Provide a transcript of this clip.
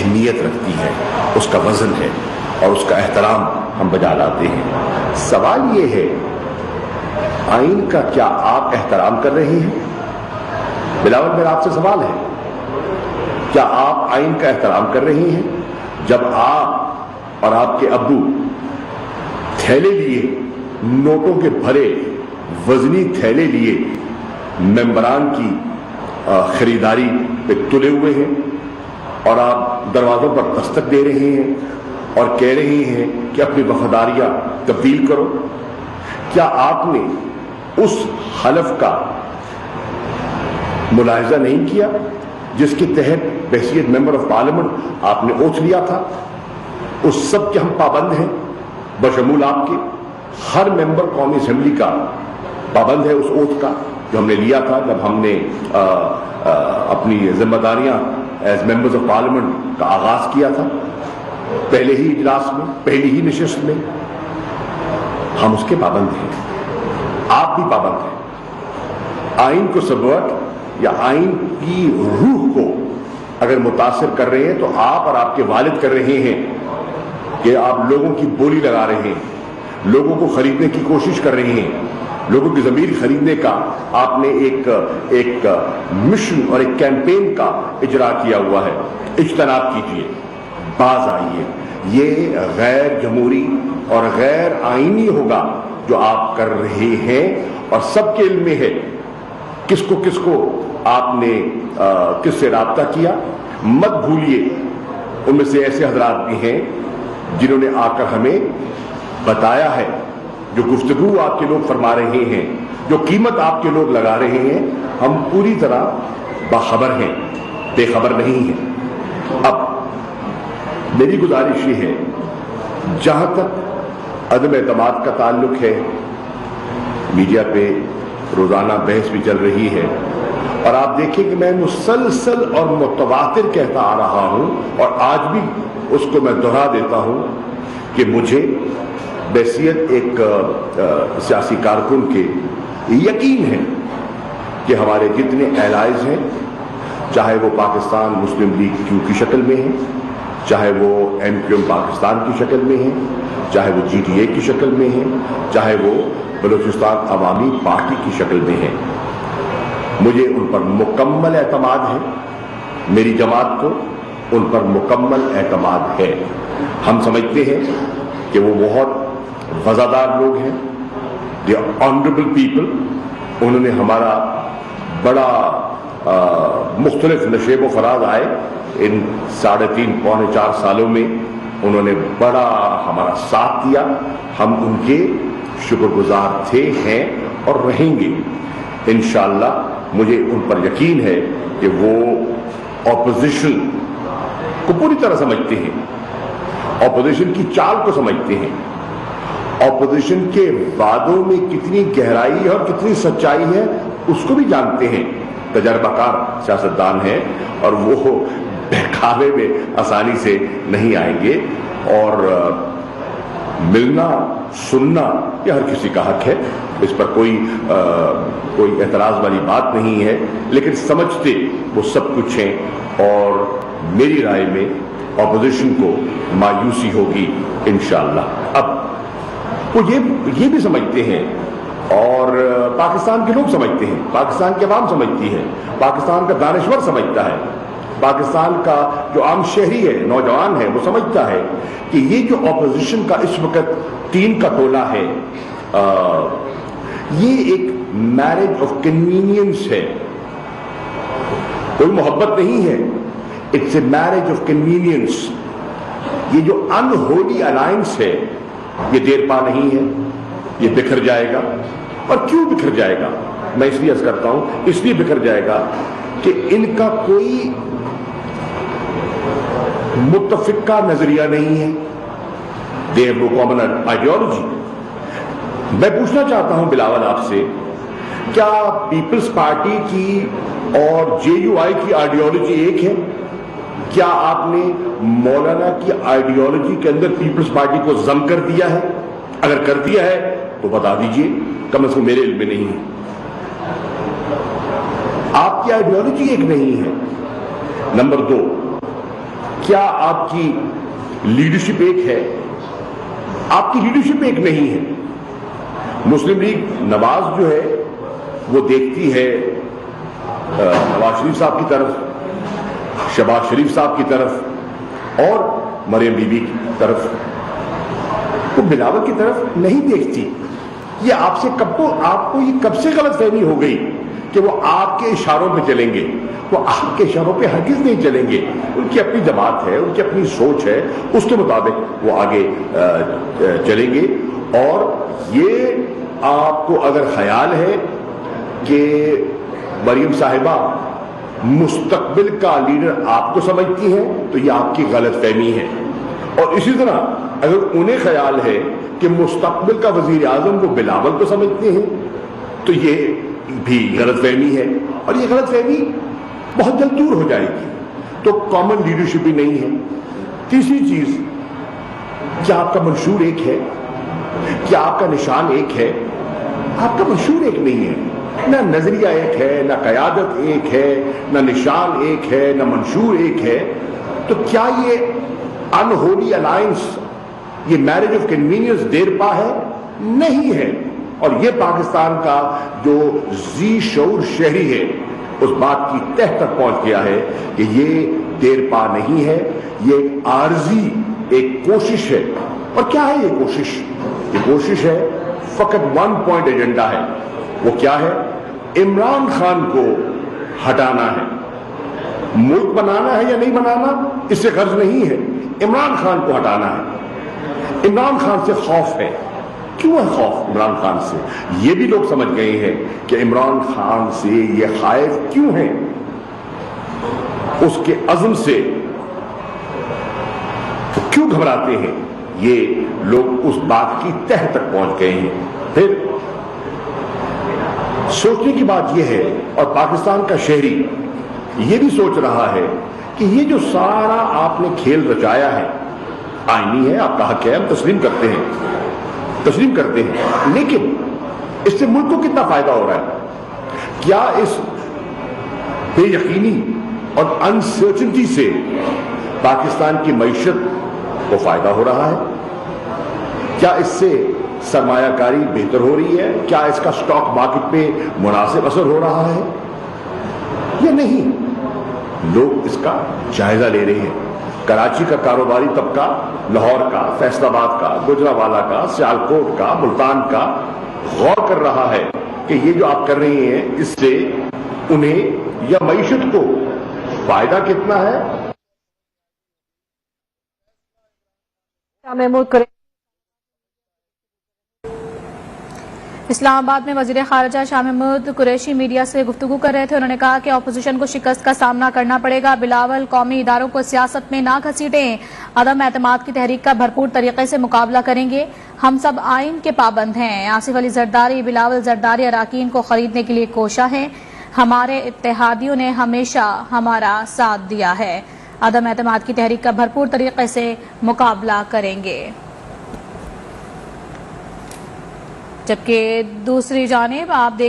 अहमियत रखती है, उसका वजन है और उसका एहतराम हम बजा लाते हैं। सवाल ये है, आइन का क्या आप एहतराम कर रहे हैं? बिलावल, मेरा आपसे सवाल है, क्या आप आइन का एहतराम कर रहे हैं? जब आप और आपके अब्बू थैले लिए, नोटों के भरे वजनी थैले लिए मेंबरान की खरीदारी पे तुले हुए हैं और आप दरवाजों पर दस्तक दे रहे हैं और कह रहे हैं कि अपनी वफादारियां तब्दील करो, क्या आपने उस हलफ का मुलाहिजा नहीं किया जिसके तहत बहसीयत मेंबर ऑफ पार्लियामेंट आपने ओथ लिया था? उस सब के हम पाबंद हैं, बशमूल आपके हर मेंबर कौमी असेंबली का पाबंद है उस ओथ का जो हमने लिया था जब हमने अपनी जिम्मेदारियां एज मेंबर्स ऑफ पार्लियामेंट का आगाज किया था। पहले ही इजलास में, पहली ही नशिस्त में हम उसके पाबंद हैं, आप भी पाबंद हैं। आइन को सबवर्ट या आइन की रूह को अगर मुतासिर कर रहे हैं तो आप और आपके वालिद कर रहे हैं कि आप लोगों की बोली लगा रहे हैं, लोगों को खरीदने की कोशिश कर रहे हैं, लोगों की ज़मीर खरीदने का आपने एक मिशन और एक कैंपेन का इजरा किया हुआ है। इज्तनाब कीजिए, बाज आइए, ये गैर जमहूरी और गैर आईनी होगा जो आप कर रहे हैं और सबके इल्म में है किसको किसको आपने किससे राब्ता किया। मत भूलिए, उनमें से ऐसे हजरात भी हैं जिन्होंने आकर हमें बताया है, जो गुफ्तगू आपके लोग फरमा रहे हैं, जो कीमत आपके लोग लगा रहे हैं, हम पूरी तरह बाखबर हैं, बेखबर नहीं हैं। अब मेरी गुजारिश ये है, जहां तक अदम एतमाद का ताल्लुक है, मीडिया पे रोजाना बहस भी चल रही है और आप देखिए कि मैं मुसलसल और मुतवातिर कहता आ रहा हूं और आज भी उसको मैं दोहरा देता हूं कि मुझे बहसियत एक सियासी कारकुन के यकीन है कि हमारे जितने एलाइज हैं, चाहे वो पाकिस्तान मुस्लिम लीग क्यू की शक्ल में हैं, चाहे वो MQM पाकिस्तान की शक्ल में हैं, चाहे वो GTA की शक्ल में हैं, चाहे वो बलूचिस्तान अवामी पार्टी की शक्ल में हैं, मुझे उन पर मुकम्मल एतमाद है, मेरी जमात को उन पर मुकम्मल एतमाद है। हम समझते हैं कि वो बहुत वज़ादार लोग हैं, दे ऑनरेबल पीपल। उन्होंने हमारा बड़ा मुख्तलिफ नशेब व फराज आए इन 3.5 पौने 4 सालों में, उन्होंने बड़ा हमारा साथ दिया, हम उनके शुक्रगुजार थे, हैं और रहेंगे इंशाअल्लाह। मुझे उन पर यकीन है कि वो ऑपोजिशन को पूरी तरह समझते हैं, ऑपोजिशन की चाल को समझते हैं, ऑपोजिशन के वादों में कितनी गहराई है और कितनी सच्चाई है उसको भी जानते हैं। तजर्बाकार सियासतदान हैं और वो बहकावे में आसानी से नहीं आएंगे और मिलना सुनना यह हर किसी का हक है, इस पर कोई एतराज वाली बात नहीं है, लेकिन समझते वो सब कुछ हैं और मेरी राय में ऑपोजिशन को मायूसी होगी इंशाअल्लाह। अब वो ये भी समझते हैं और पाकिस्तान के लोग समझते हैं, पाकिस्तान की आवाम समझती है, पाकिस्तान का दानिश्वर समझता है, पाकिस्तान का जो आम शहरी है, नौजवान है, वो समझता है कि ये जो ऑपोजिशन का इस वक्त 3 का टोला है, ये एक मैरिज ऑफ कन्वीनियंस है, कोई मोहब्बत नहीं है, it's a marriage of convenience. ये जो अनहोली अलायंस है ये देर पा नहीं है, ये बिखर जाएगा। और क्यों बिखर जाएगा? मैं इसलिए अर्ज करता हूं, इसलिए बिखर जाएगा कि इनका कोई मुत्तफिका नजरिया नहीं है, they have no common ideology. मैं पूछना चाहता हूं बिलावल आपसे, क्या पीपल्स पार्टी की और JUI की आइडियोलॉजी एक है? क्या आपने मौलाना की आइडियोलॉजी के अंदर पीपल्स पार्टी को जम कर दिया है? अगर कर दिया है तो बता दीजिए, कम से कम मेरे इल्म में नहीं है। आपकी आइडियोलॉजी एक नहीं है। नंबर 2, کیا آپ کی لیڈرشپ ایک ہے؟ آپ کی لیڈرشپ ایک نہیں ہے. مسلم لیگ نواز جو ہے وہ دیکھتی ہے نواز شریف صاحب کی طرف، شہباز شریف صاحب کی طرف اور مریم بی بی کی طرف، وہ بلاول کی طرف نہیں دیکھتی. یہ آپ کو یہ کب سے غلط فہمی ہو گئی کہ وہ آپ کے اشاروں پہ چلیں گے؟ وہ آپ کے اشاروں پہ ہرگز نہیں چلیں گے. ان کی اپنی جماعت ہے، ان کی اپنی سوچ ہے، اس کے مطابق وہ آگے چلیں گے. اور یہ آپ کو اگر خیال ہے کہ مریم صاحبہ مستقبل کا لیڈر آپ کو سمجھتی ہیں تو یہ آپ کی غلط فہمی ہے. اور اسی طرح اگر انہیں خیال ہے کہ مستقبل کا وزیر اعظم وہ بلاول کو سمجھتے ہیں تو یہ بھی غلط فہمی ہے، اور یہ غلط فہمی بہت جلد دور ہو جائے گی. تو کامن لیڈرشپ بھی نہیں ہے. تیسری چیز، کیا آپ کا منشور ایک ہے؟ کیا آپ کا نشان ایک ہے؟ آپ کا منشور ایک نہیں ہے. نہ نظریہ ایک ہے، نہ قیادت ایک ہے، نہ نشان ایک ہے، نہ منشور ایک ہے. تو کیا یہ انہولی الائنس، یہ میرج آف کنوینئنس دیر پا ہے؟ نہیں ہے. اور یہ پاکستان کا جو ذی شعور شہری ہے اس بات کی تہ تک پہنچ گیا ہے کہ یہ دیر پا نہیں ہے، یہ عارضی ایک کوشش ہے. اور کیا ہے یہ کوشش؟ یہ کوشش ہے فقط ون پوائنٹ ایجنڈا ہے. وہ کیا ہے؟ عمران خان کو ہٹانا ہے. ملک بنانا ہے یا نہیں بنانا اس سے غرض نہیں ہے، عمران خان کو ہٹانا ہے. عمران خان سے خوف ہے. کیوں ہے خوف عمران خان سے؟ یہ بھی لوگ سمجھ گئے ہیں کہ عمران خان سے یہ خائف کیوں ہیں. اس کے عزم سے کیوں گھبراتے ہیں، یہ لوگ اس بات کی تہ تک پہنچ گئے ہیں. پھر سوچنے کی بات یہ ہے، اور پاکستان کا شہری یہ بھی سوچ رہا ہے کہ یہ جو سارا آپ نے کھیل رچایا ہے آئینی ہے، آپ کا حق ہے، ہم تسلیم کرتے ہیں، لیکن اس سے ملک کو کتنا فائدہ ہو رہا ہے؟ کیا اس بے یقینی اور انسرٹنٹی سے پاکستان کی معیشت کو فائدہ ہو رہا ہے؟ کیا اس سے سرمایہ کاری بہتر ہو رہی ہے؟ کیا اس کا سٹاک مارکیٹ پہ مناسب اثر ہو رہا ہے یا نہیں؟ لوگ اس کا جائزہ لے رہے ہیں. کراچی کا کاروباری طبقہ لاہور کا، فیصل آباد کا، گوجرانوالہ کا، سیالکوٹ کا، ملتان کا غور کر رہا ہے کہ یہ جو آپ کر رہے ہیں اس سے انہیں یا معیشت کو فائدہ کتنا ہے. اسلام آباد میں وزیر خارجہ شاہ محمود قریشی میڈیا سے گفتگو کر رہے تھے. انہوں نے کہا کہ اپوزیشن کو شکست کا سامنا کرنا پڑے گا. بلاول قومی اداروں کو سیاست میں نہ گھسیٹیں. عدم اعتماد کی تحریک کا بھرپور طریقے سے مقابلہ کریں گے. ہم سب آئین کے پابند ہیں. آصف علی زرداری بلاول زرداری اراکین کو خریدنے کے لیے کوشاں ہیں. ہمارے اتحادیوں نے ہمیشہ ہمارا ساتھ دیا ہے. عدم اعتماد کی تحریک کا بھرپور طریقے سے مقابلہ کریں گے. جبکہ دوسری جانب آپ دیکھ